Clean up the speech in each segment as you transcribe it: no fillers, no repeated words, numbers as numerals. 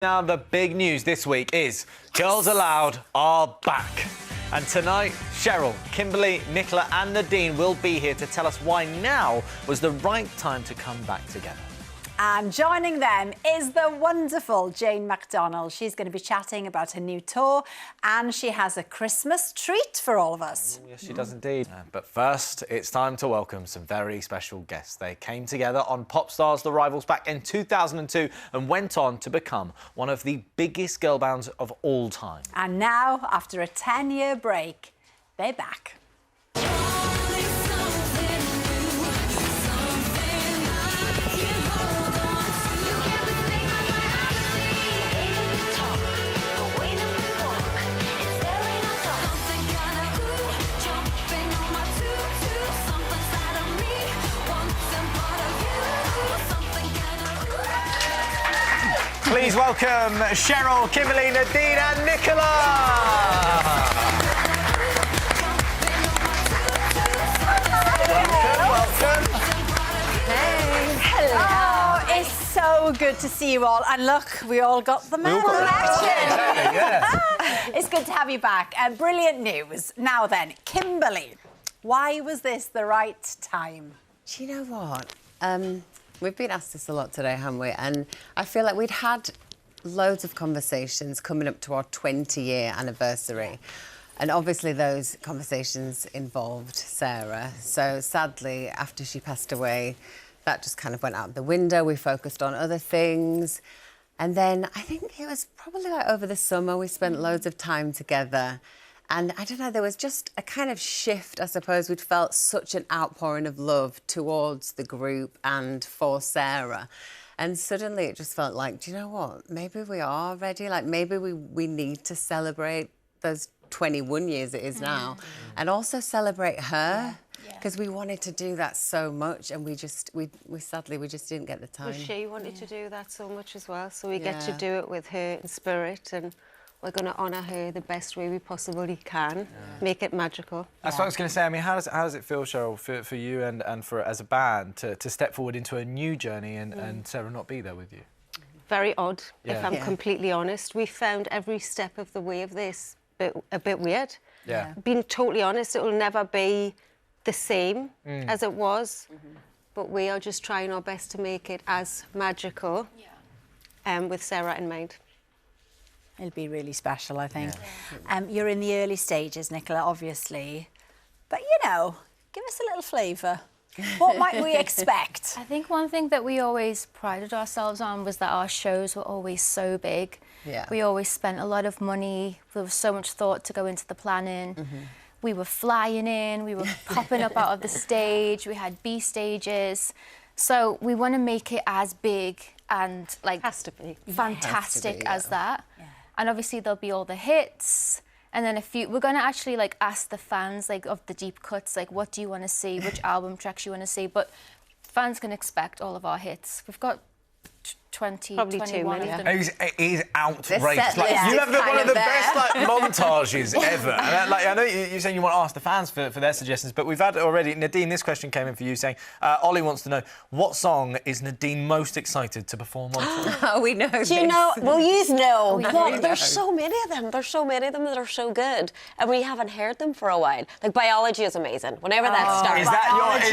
Now, the big news this week is Girls Aloud are back. And tonight, Cheryl, Kimberly, Nicola and Nadine will be here to tell us why now was the right time to come back together. And joining them is the wonderful Jane McDonald. She's going to be chatting about her new tour and she has a Christmas treat for all of us. Yes, she does indeed. But first, it's time to welcome some very special guests. They came together on Popstars The Rivals back in 2002 and went on to become one of the biggest girl bands of all time. And now, after a 10-year break, they're back. Please welcome Cheryl, Kimberly, Nadine and Nicola! Welcome. Hey. Hello. Oh, it's so good to see you all. And look, we all got the medal. It's good to have you back. Brilliant news. Now then, Kimberly, why was this the right time? Do you know what? We've been asked this a lot today, haven't we? And I feel like we'd had loads of conversations coming up to our 20-year anniversary. And obviously those conversations involved Sarah. So sadly, after she passed away, that just kind of went out the window. We focused on other things. And then I think it was probably like over the summer, we spent loads of time together. And I don't know, there was just a kind of shift, I suppose. We'd felt such an outpouring of love towards the group and for Sarah. And suddenly it just felt like, do you know what? Maybe we are ready. Like, maybe we need to celebrate those 21 years it is now. And also celebrate her. Because we wanted to do that so much and we sadly just didn't get the time. Well, she wanted to do that so much as well. So we get to do it with her in spirit and we're going to honour her the best way we possibly can, make it magical. That's what I was going to say. I mean, how does it feel, Cheryl, for you and for as a band to step forward into a new journey and Sarah not be there with you? Very odd, if I'm completely honest. We found every step of the way of this a bit weird. Yeah. Being totally honest, it will never be the same as it was, but we are just trying our best to make it as magical with Sarah in mind. It'll be really special, I think. You're in the early stages, Nicola, obviously. But, you know, give us a little flavour. What might we expect? I think one thing that we always prided ourselves on was that our shows were always so big. Yeah. We always spent a lot of money. There was so much thought to go into the planning. We were flying in, we were popping up out of the stage, we had B stages. So we want to make it as big and, like, Has to be. fantastic as that. And obviously there'll be all the hits, and then we're going to actually like ask the fans like of the deep cuts, like what do you want to see, which album tracks you want to see, but fans can expect all of our hits. We've got 20, Probably 21 too of many. them. It is outrageous. Like, list you is have one kind of the of best montages ever. And I know you're saying you want to ask the fans for their suggestions, but we've had already. Nadine, this question came in for you saying, Ollie wants to know, what song is Nadine most excited to perform on tour? Oh, we know Do you know? Well, you know. know. There's so many of them. There's so many of them that are so good, and we haven't heard them for a while. Like, Biology is amazing. Whenever that starts.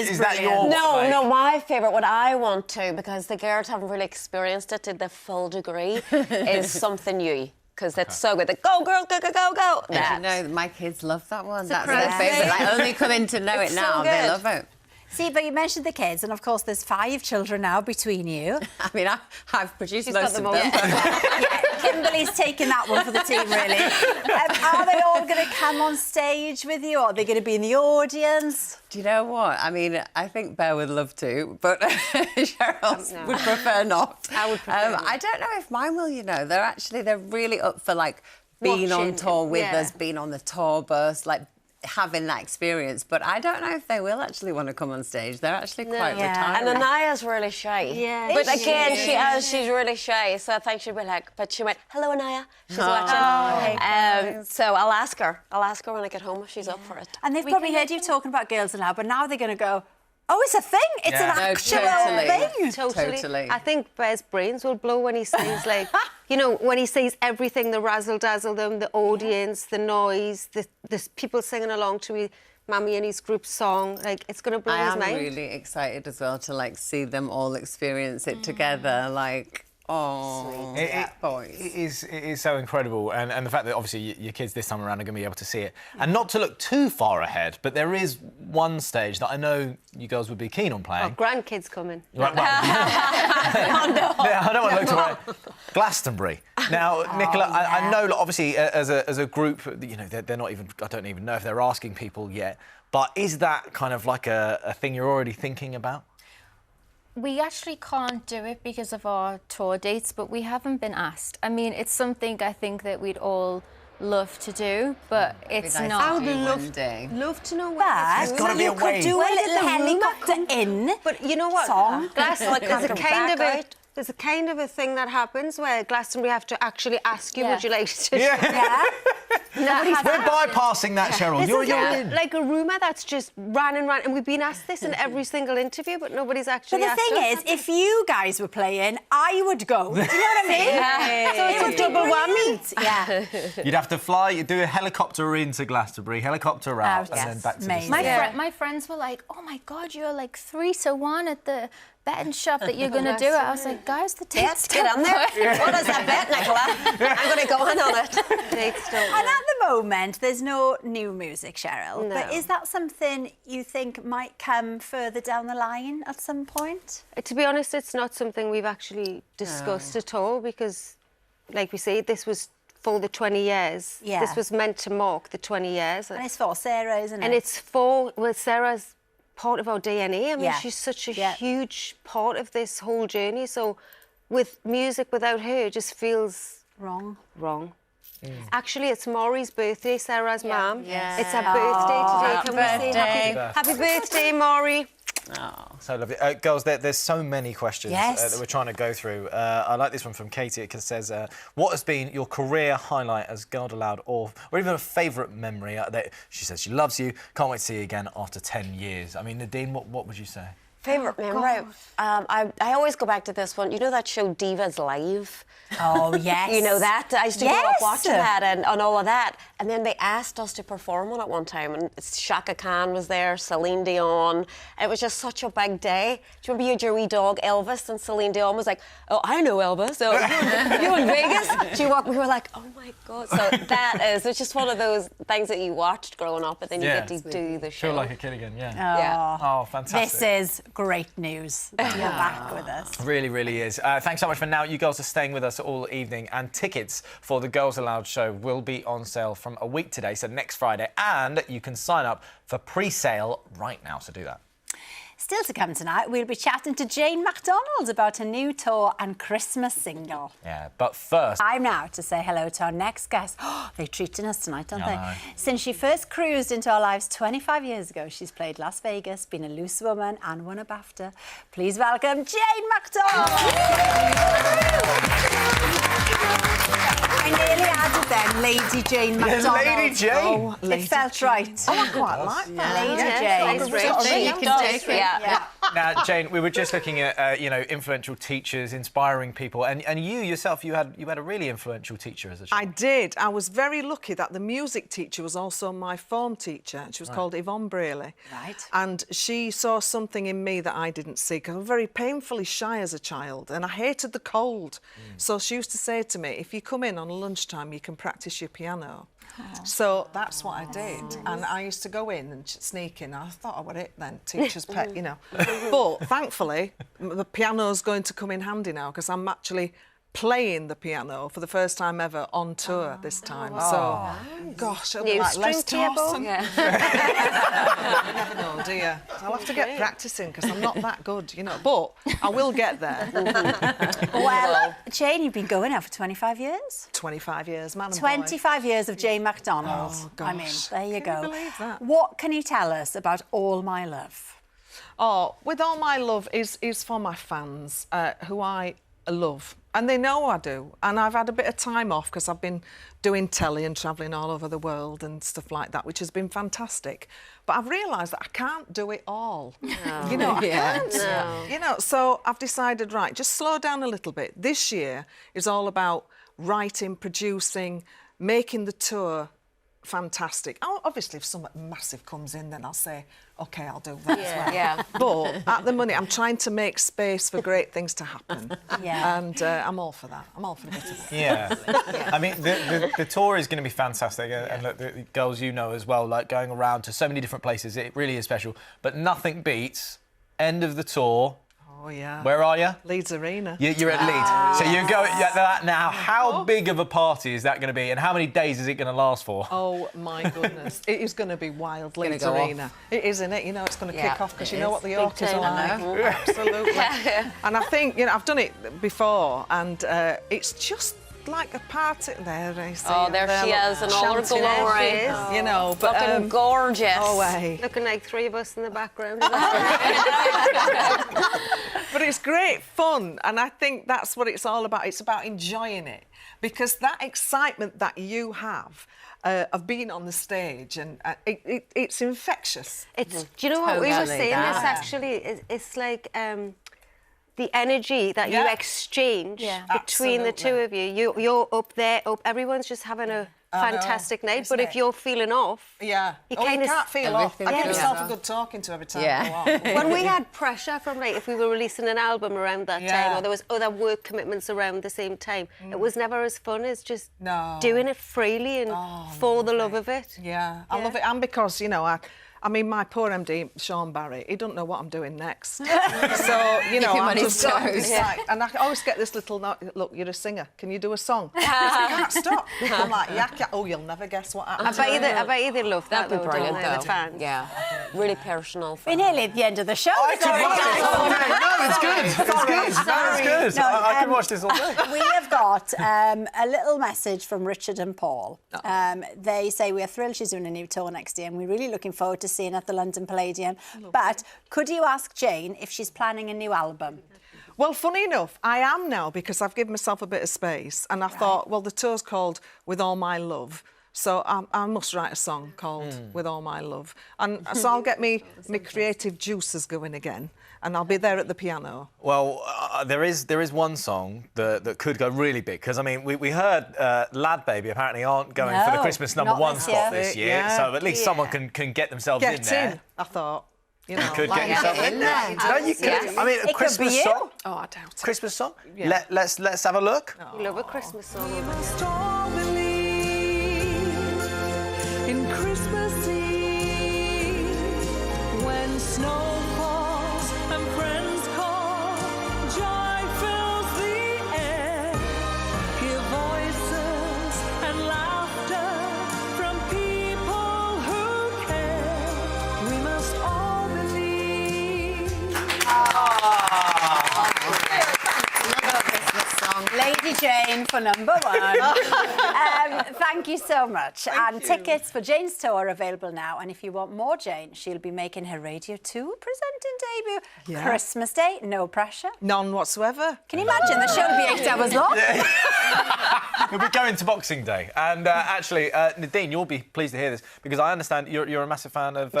Is that your? No, my favourite, what I want to, because the girls haven't really experienced it to the full degree, is Something New. Because it's so good. The go, girl, go, go, go, go. You know, my kids love that one. That's Surprise. their favourite. Like, only coming to know It's it now, so they good. love it. See, but you mentioned the kids, and of course there's 5 children now between you. I mean, I've produced She's most got of them them. Yeah, Kimberly's taking that one for the team, really. Are they all going to come on stage with you, or are they going to be in the audience? Do you know what? I mean, I think Bear would love to, but Cheryl would prefer not. I would prefer not. I don't know if mine will, you know. They're really up for, like, being on Watching, tour with yeah. us, being on the tour bus, like, having that experience. But I don't know if they will actually want to come on stage. They're actually quite Yeah. retiring. And Anaya's really shy. Yeah. But Is again, she? she's really shy, so I think she'll be like, but she went, hello, Anaya. She's Oh, watching. So I'll ask her. I'll ask her when I get home if she's up for it. And they've probably heard you talking about Girls Aloud, but now they're going to go, Oh, it's a thing. It's an No, actual totally. thing. Totally. I think Bear's brains will blow when he sees, like, you know, when he sees everything, the razzle-dazzle, the audience, the noise, the people singing along to Mammy and his group song. Like, it's going to blow his I am mind. really excited as well to, like, see them all experience it together. Like, oh, boys. It is so incredible, and the fact that obviously your kids this time around are going to be able to see it, and not to look too far ahead, but there is one stage that I know you girls would be keen on playing. Oh, grandkids coming. Right, well, yeah, I don't want to look too right. Glastonbury. Now, Nicola, I know, like, obviously, as a group, you know, they're not even. I don't even know if they're asking people yet. But is that kind of like a thing you're already thinking about? We actually can't do it because of our tour dates, but we haven't been asked. I mean, it's something I think that we'd all love to do, but it's nice not. to I would do love one day. Love to know But where There's gotta be you a way. could do a Where did little the rumour helicopter in But you know what? song. Glastonbury, there's a come kind of back a there's a kind of a thing that happens where Glastonbury have to actually ask you, Yeah. would you like to? Yeah. We're bypassing that, Cheryl. You're in. Like a rumour that's just ran, and we've been asked this in every single interview, but nobody's But actually the asked thing us. is, if you guys were playing, I would go. Do you know what I mean? Yeah. So it's a double whammy. Yeah. You'd have to fly, you'd do a helicopter into Glastonbury, helicopter out, Out. and then back to the Amazing. stage. My friends were like, "Oh my God, you're like 3 to 1 at the betting shop that you're gonna do it." I was like, "Guys, the dates Get don't on there. work." What is that bet, Nicola? I'm going to go on it. Dates don't And work. at the moment, there's no new music, Cheryl. But No. is that something you think might come further down the line at some point? To be honest, it's not something we've actually discussed at all because, like we say, this was for the 20 years. Yeah. This was meant to mark the 20 years. And it's for Sarah, isn't it? And it's for, well, Sarah's part of our DNA. I mean, Yeah. she's such a Yeah. huge part of this whole journey. So with music without her just feels wrong. wrong. Actually, it's Maury's birthday, Sarah's mum. Yes. It's her birthday today. happy Can we say birthday. happy birthday, Maury? So lovely. Girls, there's so many questions Yes. that we're trying to go through. I like this one from Katie. It says, what has been your career highlight as Girl Aloud or even a favourite memory? That she says she loves you, can't wait to see you again after 10 years. I mean, Nadine, what would you say? Favourite memory? I always go back to this one. You know that show Divas Live? Oh, yes. You know that? I used to grow up Yes. watching that and all of that. And then they asked us to perform on it one time. And Shaka Khan was there, Celine Dion. It was just such a big day. Do you remember you had your wee dog, Elvis? And Celine Dion was like, oh, I know Elvis. So you in Vegas? We were like, oh, my God. So it's just one of those things that you watched growing up, but then you Yeah. get to do the show. Feel like a kid again, yeah. Yeah. Oh, fantastic. This is great news. You're back with us. Really, really is. Thanks so much for now. You girls are staying with us all evening, and tickets for the Girls Aloud show will be on sale from a week today, so next Friday, and you can sign up for pre-sale right now, so do that. Still to come tonight, we'll be chatting to Jane MacDonald about a new tour and Christmas single. Yeah, but first... Time now to say hello to our next guest. Oh, they're treating us tonight, don't I they? know. Since she first cruised into our lives 25 years ago, she's played Las Vegas, been a loose woman and won a BAFTA. Please welcome Jane MacDonald! I nearly added then, Lady Jane MacDonald. Lady Jane. It felt right. Oh, I quite like that. Lady Yeah, Jane. Jane. You can take it. Yeah. Now, Jane, we were just looking at influential teachers, inspiring people, and you yourself, you had a really influential teacher as a child. I did. I was very lucky that the music teacher was also my form teacher. She was called Yvonne Braley. Right. And she saw something in me that I didn't see, because I was very painfully shy as a child, and I hated the cold. So she used to say to me, if you come in on lunchtime, you can practice your piano. So that's what I did. And I used to go in and sneak in. I thought I were it then, teacher's pet, you know. But thankfully, the piano's going to come in handy now, because I'm actually playing the piano for the first time ever on tour this time. So, gosh, it'll be New like string Les to your bow. Dawson. Yeah. You never know, do you? I'll have to get practising, because I'm not that good, you know. But I will get there. Well, Jane, you've been going now for 25 years? 25 years, man and boy. 25 years of Jane MacDonald. Oh, I mean, gosh. there you Can go. you believe that? What can you tell us about All My Love? Oh, With All My Love is for my fans, who I love. And they know I do. And I've had a bit of time off because I've been doing telly and travelling all over the world and stuff like that, which has been fantastic. But I've realised that I can't do it all. No. You know, I can't. No. You know, so I've decided, right, just slow down a little bit. This year is all about writing, producing, making the tour fantastic. Obviously, if something massive comes in, then I'll say, OK, I'll do that as well. Yeah. But at the minute, I'm trying to make space for great things to happen. Yeah. And I'm all for that. I'm all for a bit of that. Yeah. I mean, the tour is going to be fantastic. And look, the girls, you know as well, like going around to so many different places, it really is special. But nothing beats end of the tour. Oh, yeah. Where are you? Leeds Arena. You're at Leeds. So you go at that now. How big of a party is that going to be, and how many days is it going to last for? Oh, my goodness. It is going to be wild, Leeds go Arena. off. It is, isn't it? You know, it's going to Yeah, kick off because it you know is. what the Big Yorkers time, are I like. Absolutely. And I think, you know, I've done it before, and it's just like a party. There they see. Oh, there she is in all her chanting glory. it, You know, but Fucking gorgeous. oh, way. Looking like three of us in the background. But it's great fun, and I think that's what it's all about. It's about enjoying it, because that excitement that you have of being on the stage, and it's infectious. It's, do you know what we were Totally saying? that. This actually, it's like the energy that you Yeah. exchange between the two of you. You're up there, everyone's just having a fantastic night. isn't But if it? you're feeling off, Yeah. You You kinda can't feel off. everything I give goes myself a off. good talking to every time Yeah. I go off. when we had pressure from like if we were releasing an album around that Yeah. time, or there was other work commitments around the same time, it was never as fun as just No. doing it freely and for the love of it. Yeah, I love it. And because, you know, I mean, my poor MD, Sean Barry, he doesn't know what I'm doing next. So, you know, him I'm on his just got to toes. decide. And I always get this little note, look, you're a singer. Can you do a song? I can't stop. I'm like, oh, you'll never guess what happened. I bet you they love that. That'd be though, brilliant, don't they, though. the fans. Yeah. Really personal. We're nearly at the end of the show. I could watch this all day. No, it's good. It's good. No, I could watch this all day. We have got a little message from Richard and Paul. They say, we are thrilled she's doing a new tour next year and we're really looking forward to seeing her at the London Palladium. But could you ask Jane if she's planning a new album? Well, funny enough, I am now, because I've given myself a bit of space. And I thought, well, the tour's called With All My Love. So I must write a song called With All My Love. And so I'll get me creative juices going again. And I'll be there at the piano. Well, there is one song that could go really big, because I mean we heard Lad Baby apparently aren't going for the No, Christmas not #1 this spot year. this year, Yeah. so at least someone can get themselves in Get there. in, I thought. You know, Could Like, get yourself get in in there. there. No, you could. Yes. I mean, a It could Christmas be you. song. Oh, I doubt it. Christmas song. Yeah. Let's have a look. You love a Christmas song. In Christmas Eve, when snow falls and friends call, joy fills the air. Hear voices and laughter from people who care. We must all believe. Lady Jane for #1. Thank you so much. Tickets for Jane's tour are available now. And if you want more Jane, she'll be making her Radio 2 presenting debut. Yeah. Christmas Day, no pressure. None whatsoever. Can you imagine? The show will be 8 hours long. We'll be going to Boxing Day, and actually, Nadine, you'll be pleased to hear this, because I understand you're a massive fan of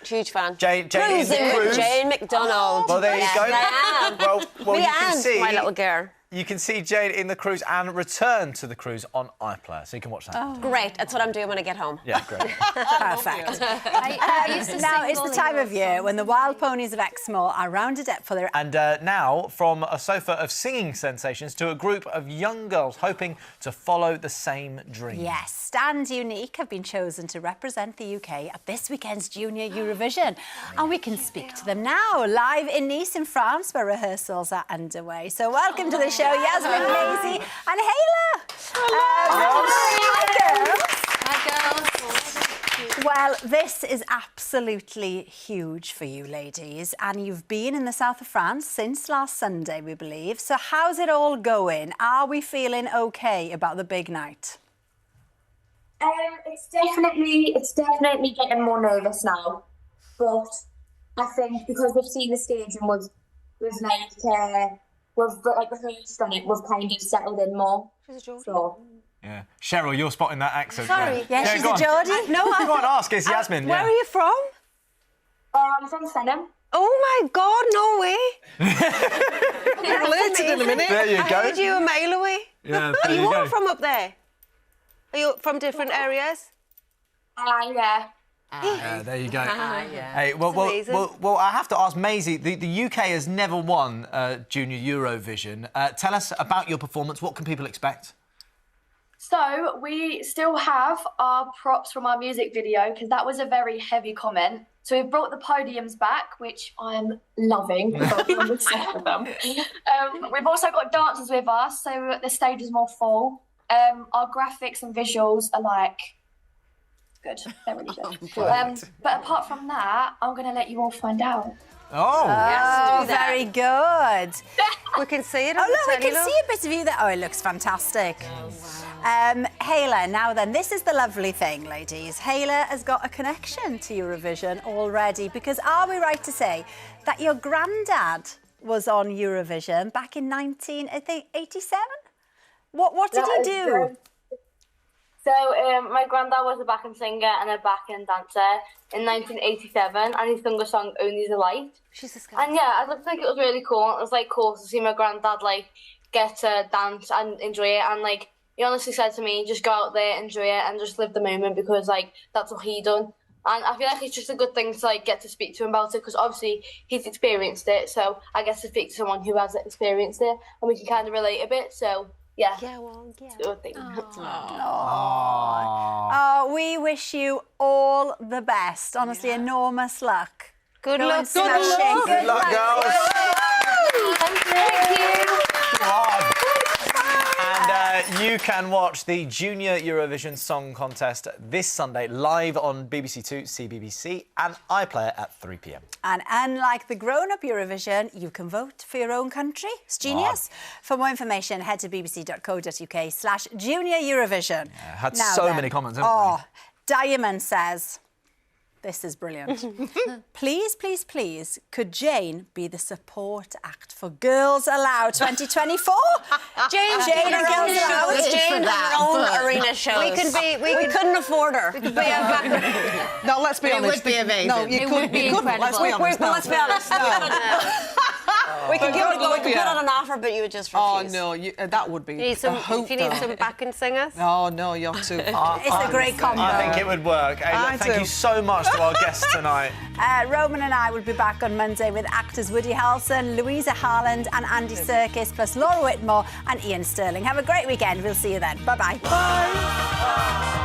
Huge fan. Jane is Cruising with Cruise. Jane McDonald. Well, there you Yes, go. I am. Well, Me you can and see my little girl. You can see Jane in the Cruise and return to the Cruise on iPlayer, so you can watch that. Great. That's what I'm doing when I get home. Yeah, great. Perfect. I used to Now sing it's the Golden time of Girls year songs. when the wild ponies of Exmoor are rounded up for their... And now, from a sofa of singing sensations to a group of young girls hoping to follow the same dream. Yes, Stand Unique have been chosen to represent the UK at this weekend's Junior Eurovision. And we can speak to them now, live in Nice in France, where rehearsals are underway. So welcome to the show, Yasmin, Maisie and Hayla. Hi, girls. Well, this is absolutely huge for you ladies, and you've been in the south of France since last Sunday, we believe. So how's it all going? Are we feeling okay about the big night? It's definitely getting more nervous now, but I think because we've seen the stage and we've like we've like rehearsed on it, we've kind of settled in more. So. Yeah. Cheryl, you're spotting that accent. Sorry. Yeah, she's go a on. Geordie. No, Go on, ask. It's Yasmin. Where yeah. are you from? I'm from Senham. Oh my God, no way. You're related in a minute. There you I go. heard you a mile away. Yeah, Are there you you all go. from up there? Are you from different areas? Yeah. There you go. yeah. Hey, well, That's amazing. well, I have to ask Maisie, the UK has never won Junior Eurovision. Tell us about your performance. What can people expect? So we still have our props from our music video because that was a very heavy comment. So we've brought the podiums back, which I'm loving because I'm on the set with them. We've also got dancers with us, so the stage is more full. Our graphics and visuals are like good. They're really good. But apart from that, I'm going to let you all find out. Oh, very good. We can see it on Oh, the look, we telly, can see a bit of you there. Oh, it looks fantastic. Hayla, now then, this is the lovely thing, ladies. Hayla has got a connection to Eurovision already because are we right to say that your granddad was on Eurovision back in 1987? What did he do? So my granddad was a backing singer and a backing dancer in 1987, and he sung a song "Only the Light." And yeah, I just think it was really cool. It was like cool to see my granddad like get to dance and enjoy it, and like he honestly said to me, just go out there, enjoy it, and just live the moment because like that's what he done. And I feel like it's just a good thing to like get to speak to him about it because obviously he's experienced it. So I get to speak to someone who has experienced it, and we can kind of relate a bit. So yeah, it's a good thing. Oh, we wish you all the best. Honestly, enormous luck. Good Go luck. and smash it. Good luck, girls. Thank you. And you can watch the Junior Eurovision Song Contest this Sunday live on BBC Two, CBBC and iPlayer at 3 p.m. And unlike the grown-up Eurovision, you can vote for your own country. It's genius. For more information, head to bbc.co.uk/Junior Eurovision. Had so many comments, haven't we? Diamond says, this is brilliant. Please, please, please, could Jane be the support act for Girls Aloud 2024? Jane and Girls Aloud. Jane has her own arena shows. We couldn't afford her. We could be No, let's be honest. would be amazing. No, you couldn't. Let's be honest. Well, let's be honest. We could give it a go. We could put on an offer, but you would just refuse. Oh no, that would be You need a hope. if you need some backing singers. Oh no, you're too. It's a great combo. I think it would work. Hey, look, thank do. you so much to our guests tonight. Roman and I will be back on Monday with actors Woody Harrelson, Louisa Harland and Andy Serkis, plus Laura Whitmore and Ian Sterling. Have a great weekend. We'll see you then. Bye-bye. Bye.